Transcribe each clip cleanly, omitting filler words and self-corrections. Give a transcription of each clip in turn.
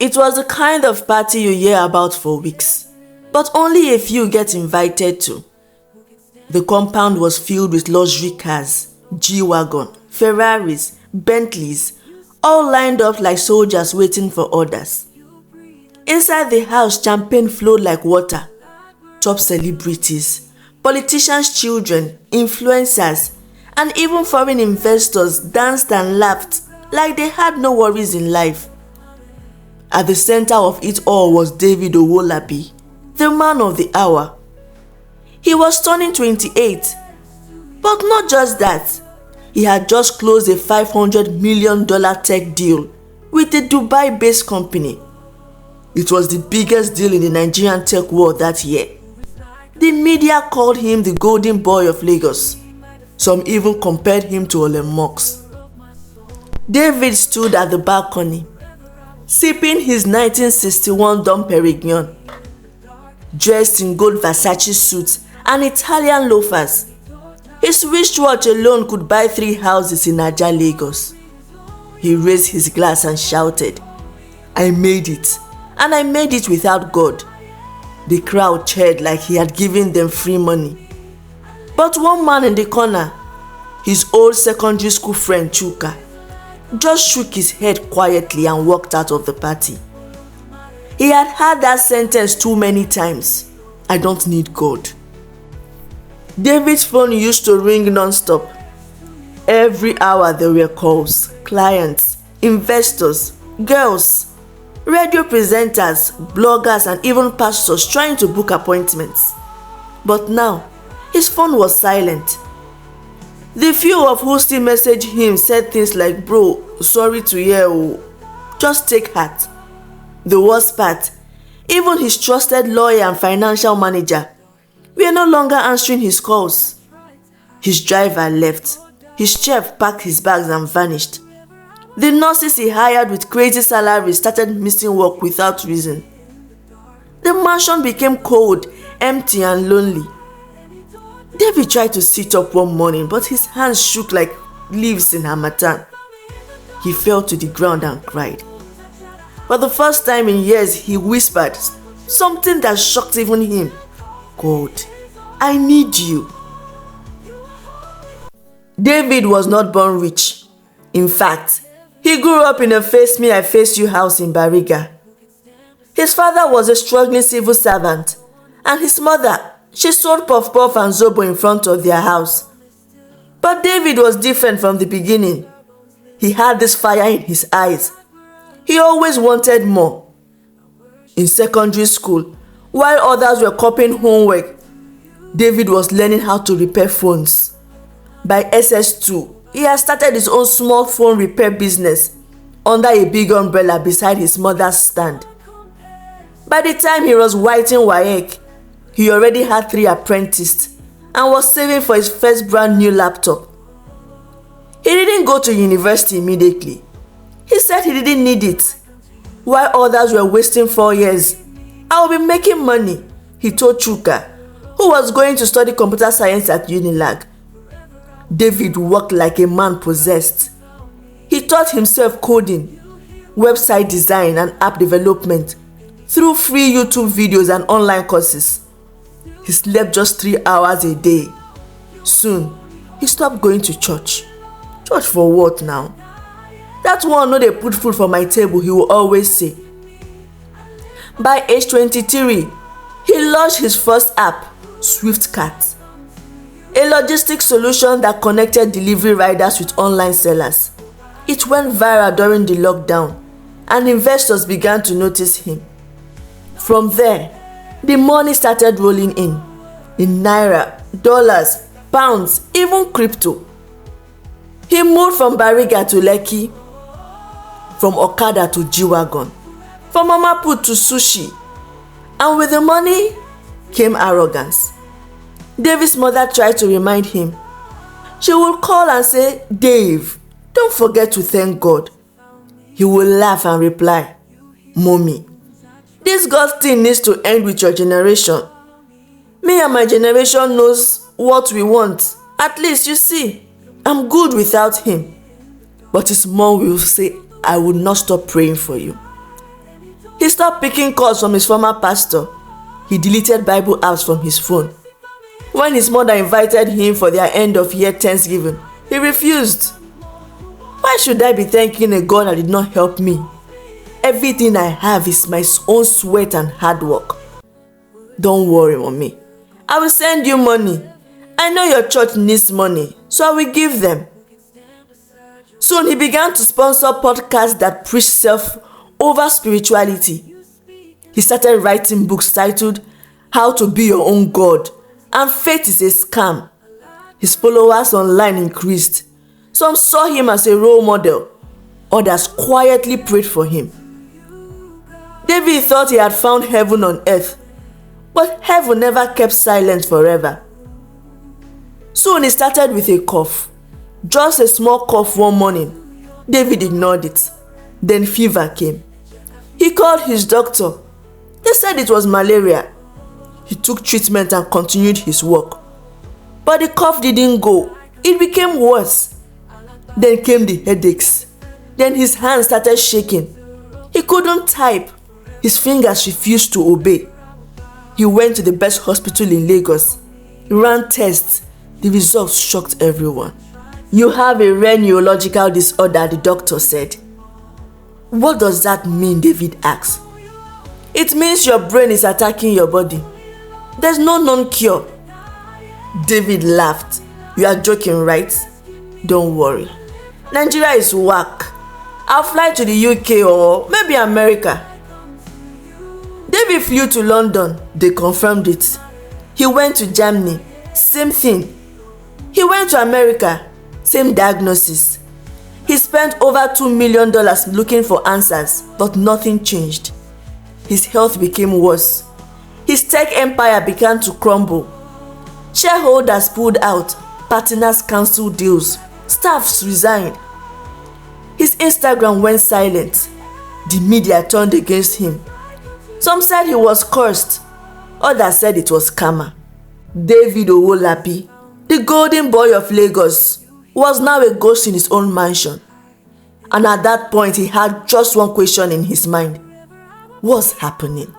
It was the kind of party you hear about for weeks, but only a few get invited to. The compound was filled with luxury cars, G-Wagon, Ferraris, Bentleys, all lined up like soldiers waiting for orders. Inside the house, champagne flowed like water. Top celebrities, politicians' children, influencers, and even foreign investors danced and laughed like they had no worries in life. At the center of it all was David Owolabi, the man of the hour. He was turning 28, but not just that. He had just closed a $500 million tech deal with a Dubai-based company. It was the biggest deal in the Nigerian tech world that year. The media called him the golden boy of Lagos. Some even compared him to Elon Musk. David stood at the balcony, sipping his 1961 Dom Perignon, dressed in gold Versace suits and Italian loafers. His wristwatch alone could buy 3 houses in Naija, Lagos. He raised his glass and shouted, "I made it, and I made it without God." The crowd cheered like he had given them free money. But one man in the corner, his old secondary school friend Chuka, just shook his head quietly and walked out of the party. He had heard that sentence too many times. "I don't need God." David's phone used to ring non-stop. Every hour there were calls, clients, investors, girls, radio presenters, bloggers, and even pastors trying to book appointments. But now, his phone was silent. The few of who still messaged him said things like, "Bro, sorry to hear, oh. Just take heart." The worst part, even his trusted lawyer and financial manager were no longer answering his calls. His driver left. His chef packed his bags and vanished. The nurses he hired with crazy salaries started missing work without reason. The mansion became cold, empty, and lonely. David tried to sit up one morning, but his hands shook like leaves in harmattan. He fell to the ground and cried. For the first time in years, he whispered something that shocked even him. "God, I need you." David was not born rich. In fact, he grew up in a face me, I face you house in Bariga. His father was a struggling civil servant, and his mother, she sold puff-puff and zobo in front of their house. But David was different from the beginning. He had this fire in his eyes. He always wanted more. In secondary school, while others were copying homework, David was learning how to repair phones. By SS2, he had started his own small phone repair business under a big umbrella beside his mother's stand. By the time he was writing WAEC, he already had 3 apprentices and was saving for his first brand new laptop. He didn't go to university immediately. He said he didn't need it. While others were wasting 4 years, "I will be making money," he told Chuka, who was going to study computer science at Unilag. David worked like a man possessed. He taught himself coding, website design, and app development through free YouTube videos and online courses. He slept just 3 hours a day. Soon, he stopped going to church. "Church for what now? That one no dey put food for my table," he will always say. By age 23, he launched his first app, SwiftCart, a logistics solution that connected delivery riders with online sellers. It went viral during the lockdown, and investors began to notice him. From there, the money started rolling in naira, dollars, pounds, even crypto. He moved from Bariga to Lekki, from Okada to G-Wagon, from Mama Put to sushi. And with the money came arrogance. David's mother tried to remind him. She would call and say, "Dave, don't forget to thank God." He would laugh and reply, "Mommy, this God thing needs to end with your generation. Me and my generation knows what we want. At least you see, I'm good without him." But his mom will say, "I will not stop praying for you." He stopped picking calls from his former pastor. He deleted Bible apps from his phone. When his mother invited him for their end of year Thanksgiving, he refused. Why should I be thanking a God that did not help me? Everything I have is my own sweat and hard work. Don't worry, mommy. I will send you money. I know your church needs money, so I will give them. Soon he began to sponsor podcasts that preach self over spirituality. He started writing books titled How to Be Your Own God and Faith is a Scam. His followers online increased. Some saw him as a role model. Others quietly prayed for him. David thought he had found heaven on earth, but heaven never kept silent forever. Soon he started with a cough. Just a small cough one morning. David ignored it. Then fever came. He called his doctor. They said it was malaria. He took treatment and continued his work. But the cough didn't go. It became worse. Then came the headaches. Then his hands started shaking. He couldn't type. His fingers refused to obey. He went to the best hospital in Lagos. He ran tests. The results shocked everyone. You have a rare neurological disorder, the doctor said. What does that mean? David asked. It means your brain is attacking your body. There's no known cure. David laughed. You are joking, right? Don't worry. Nigeria is whack. I'll fly to the UK or maybe America. David flew to London. They confirmed it. He went to Germany. Same thing. He went to America. Same diagnosis. He spent over $2 million looking for answers, but nothing changed. His health became worse. His tech empire began to crumble. Shareholders pulled out. Partners canceled deals. Staffs resigned. His Instagram went silent. The media turned against him. Some said he was cursed. Others said it was karma. David Owolabi, the golden boy of Lagos, was now a ghost in his own mansion. And at that point, he had just one question in his mind. What's happening?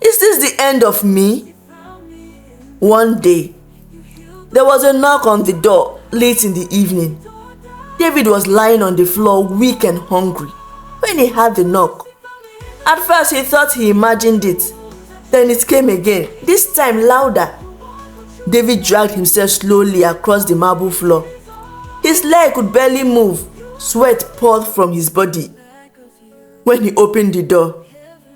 Is this the end of me? One day, there was a knock on the door late in the evening. David was lying on the floor, weak and hungry, when he heard the knock. At first, he thought he imagined it. Then it came again, this time louder. David dragged himself slowly across the marble floor. His leg could barely move. Sweat poured from his body. When he opened the door,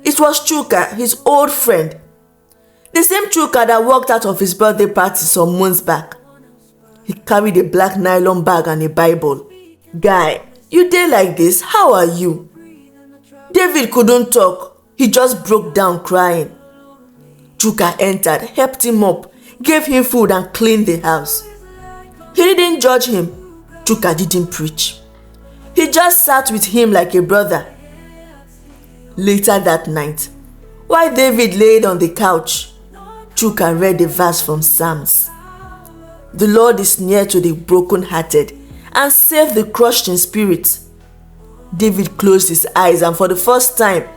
it was Chuka, his old friend. The same Chuka that walked out of his birthday party some months back. He carried a black nylon bag and a Bible. Guy, you dey like this? How are you? David couldn't talk. He just broke down crying. Chuka entered, helped him up, gave him food and cleaned the house. He didn't judge him. Chuka didn't preach. He just sat with him like a brother. Later that night, while David laid on the couch, Chuka read a verse from Psalms. The Lord is near to the brokenhearted and save the crushed in spirit. David closed his eyes and for the first time,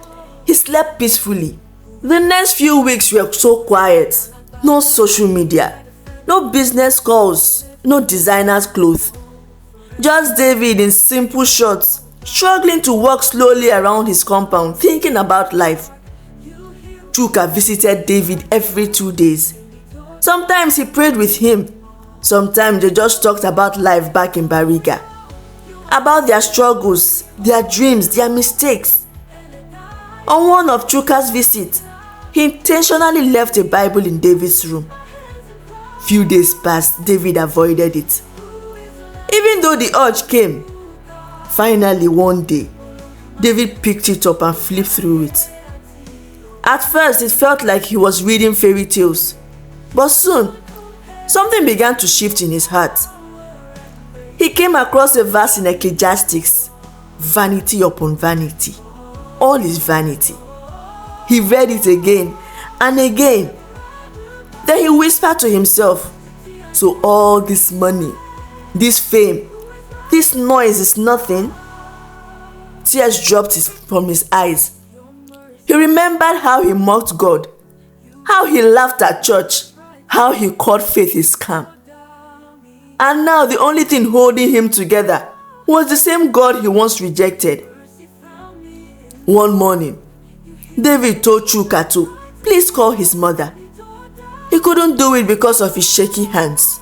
he slept peacefully. The next few weeks were so quiet. No social media, no business calls, no designer's clothes. Just David in simple shorts, struggling to walk slowly around his compound, thinking about life. Chuka visited David every 2 days. Sometimes he prayed with him. Sometimes they just talked about life back in Bariga. About their struggles, their dreams, their mistakes. On one of Chuka's visits, he intentionally left a Bible in David's room. Few days passed, David avoided it. Even though the urge came, finally one day, David picked it up and flipped through it. At first, it felt like he was reading fairy tales, but soon, something began to shift in his heart. He came across a verse in Ecclesiastes, vanity upon vanity. All is vanity. He read it again and again. Then he whispered to himself, so all this money, this fame, this noise is nothing. Tears dropped from his eyes. He remembered how he mocked God, how he laughed at church, how he called faith his scam. And now the only thing holding him together was the same God he once rejected. One morning, David told Chuka to please call his mother. He couldn't do it because of his shaky hands.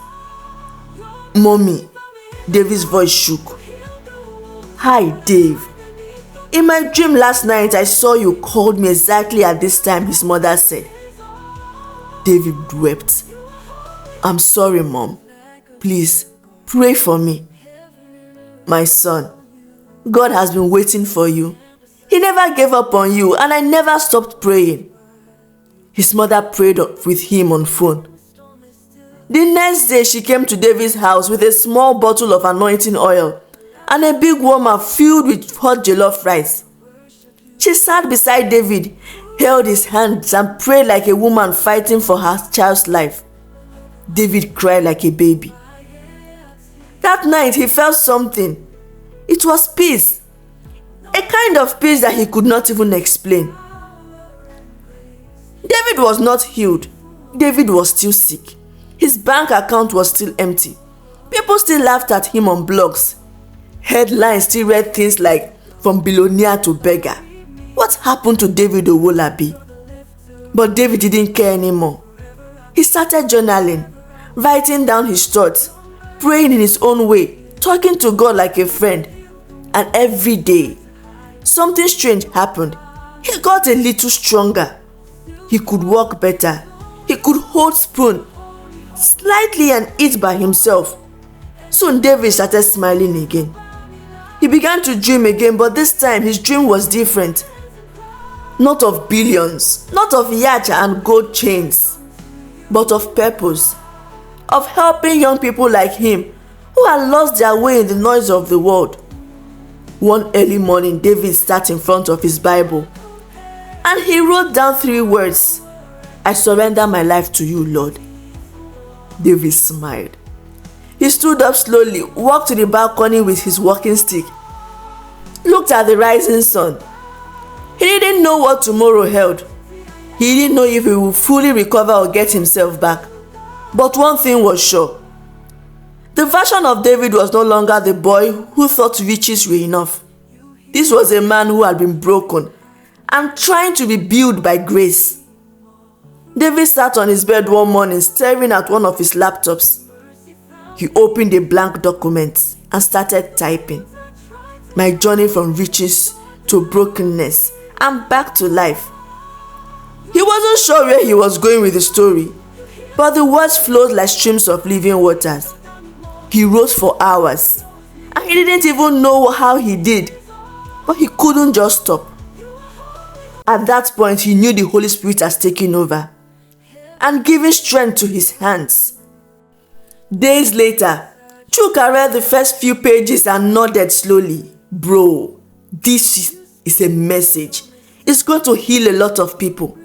"Mommy," David's voice shook. "Hi, Dave. In my dream last night, I saw you called me exactly at this time," his mother said. David wept. "I'm sorry, Mom. Please, pray for me." "My son, God has been waiting for you. He never gave up on you, and I never stopped praying." His mother prayed with him on phone. The next day, she came to David's house with a small bottle of anointing oil and a big warmer filled with hot jollof rice. She sat beside David, held his hands, and prayed like a woman fighting for her child's life. David cried like a baby. That night, he felt something. It was peace, a kind of peace that he could not even explain. David was not healed. David was still sick. His bank account was still empty. People still laughed at him on blogs. Headlines still read things like, "From billionaire to beggar." What happened to David Owolabi? But David didn't care anymore. He started journaling, writing down his thoughts, praying in his own way, talking to God like a friend. And every day, something strange happened. He got a little stronger. He could walk better. He could hold spoon slightly and eat by himself. Soon David started smiling again. He began to dream again, but this time his dream was different. Not of billions, not of yachts and gold chains, but of purpose, of helping young people like him who had lost their way in the noise of the world. One early morning, David sat in front of his Bible and he wrote down 3 words: "I surrender my life to you, Lord." David smiled. He stood up slowly, walked to the balcony with his walking stick, looked at the rising sun. He didn't know what tomorrow held. He didn't know if he would fully recover or get himself back. But one thing was sure. The version of David was no longer the boy who thought riches were enough. This was a man who had been broken and trying to be built by grace. David sat on his bed one morning staring at one of his laptops. He opened a blank document and started typing. "My journey from riches to brokenness and back to life." He wasn't sure where he was going with the story, but the words flowed like streams of living waters. He wrote for hours, and he didn't even know how he did, but he couldn't just stop. At that point, he knew the Holy Spirit has taken over and given strength to his hands. Days later, Chuka read the first few pages and nodded slowly. "Bro, this is a message. It's going to heal a lot of people."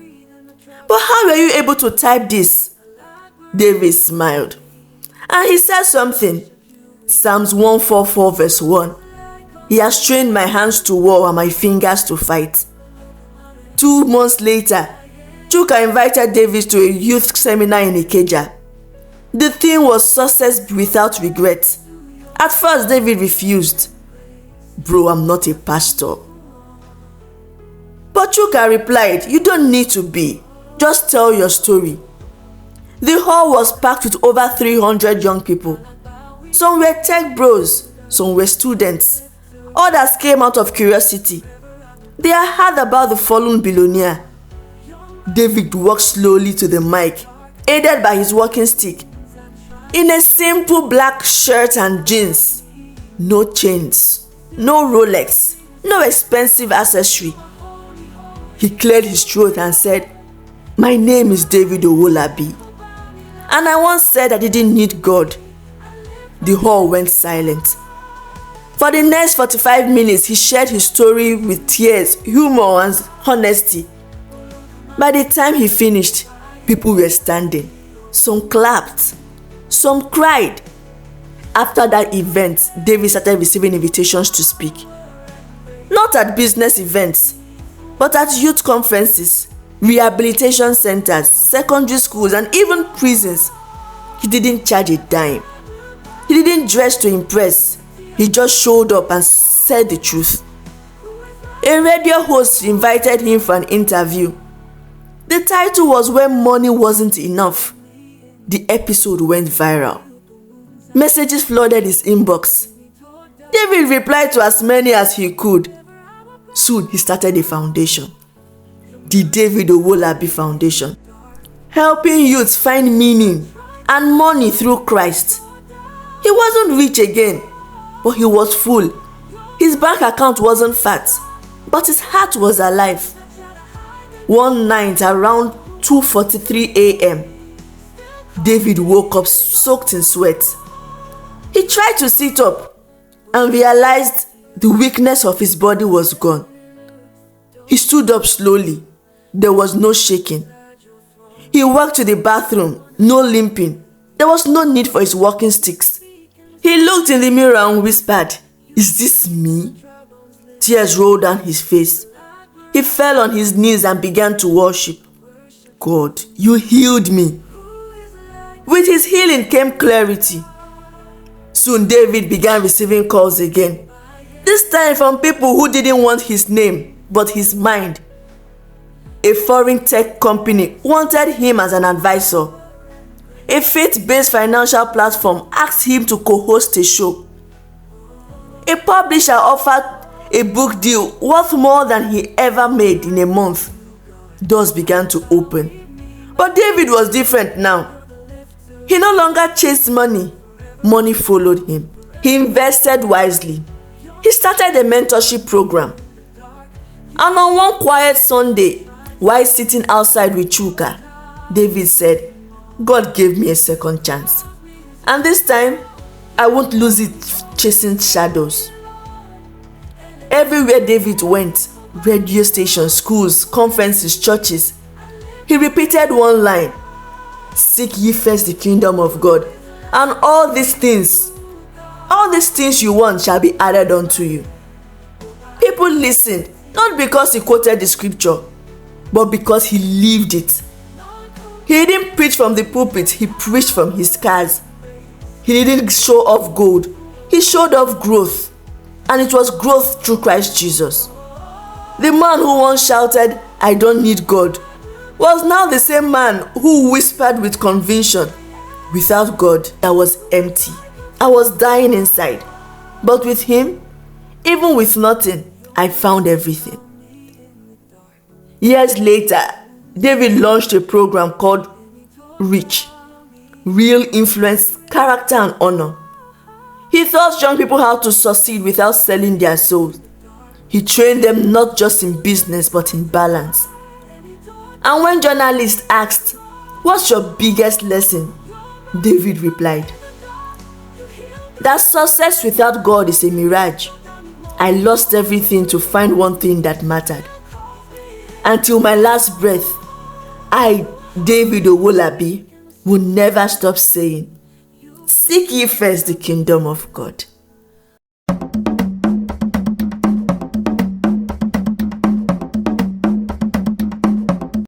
"But how were you able to type this?" David smiled. And he said something. Psalms 144 verse 1. "He has trained my hands to war and my fingers to fight." 2 months later, Chuka invited David to a youth seminar in Ikeja. The theme was success without regret. At first, David refused. "Bro, I'm not a pastor." But Chuka replied, "You don't need to be. Just tell your story." The hall was packed with over 300 young people. Some were tech bros, some were students. Others came out of curiosity. They had heard about the fallen billionaire. David walked slowly to the mic, aided by his walking stick. In a simple black shirt and jeans. No chains, no Rolex, no expensive accessory. He cleared his throat and said, "My name is David Owolabi, and I once said I didn't need God." The hall went silent. For the next 45 minutes, he shared his story with tears, humor, and honesty. By the time he finished, people were standing. Some clapped, some cried. After that event, David started receiving invitations to speak. Not at business events, But at youth conferences, rehabilitation centers, secondary schools, and even prisons, he didn't charge a dime. He didn't dress to impress. He just showed up and said the truth. A radio host invited him for an interview. The title was "When Money Wasn't Enough." The episode went viral. Messages flooded his inbox. David replied to as many as he could. Soon he started a foundation, the David Owolabi Foundation, helping youths find meaning and money through Christ. He wasn't rich again, but he was full. His bank account wasn't fat, but his heart was alive. One night around 2:43 a.m., David woke up soaked in sweat. He tried to sit up and realized the weakness of his body was gone. He stood up slowly. There was no shaking. He walked to the bathroom, no limping. There was no need for his walking sticks. He looked in the mirror and whispered, "Is this me?" Tears rolled down his face. He fell on his knees and began to worship. "God, you healed me." With his healing came clarity. Soon David began receiving calls again, this time from people who didn't want his name but his mind. A foreign tech company wanted him as an advisor. A faith-based financial platform asked him to co-host a show. A publisher offered a book deal worth more than he ever made in a month. Doors began to open. But David was different now. He no longer chased money. Money followed him. He invested wisely. He started a mentorship program. And on one quiet Sunday, while sitting outside with Chuka, David said, "God gave me a second chance. And this time, I won't lose it chasing shadows." Everywhere David went, radio stations, schools, conferences, churches, he repeated one line: "Seek ye first the kingdom of God, and all these things you want shall be added unto you." People listened, not because he quoted the scripture, but because he lived it. He didn't preach from the pulpit, he preached from his scars. He didn't show off gold, he showed off growth. And it was growth through Christ Jesus. The man who once shouted, "I don't need God," was now the same man who whispered with conviction, "Without God, I was empty. I was dying inside. But with him, even with nothing, I found everything." Years later, David launched a program called Reach, Real Influence, Character and Honor. He taught young people how to succeed without selling their souls. He trained them not just in business but in balance. And when journalists asked, "What's your biggest lesson?" David replied, "That success without God is a mirage. I lost everything to find one thing that mattered. Until my last breath, I, David Owolabi, will never stop saying, seek ye first the kingdom of God."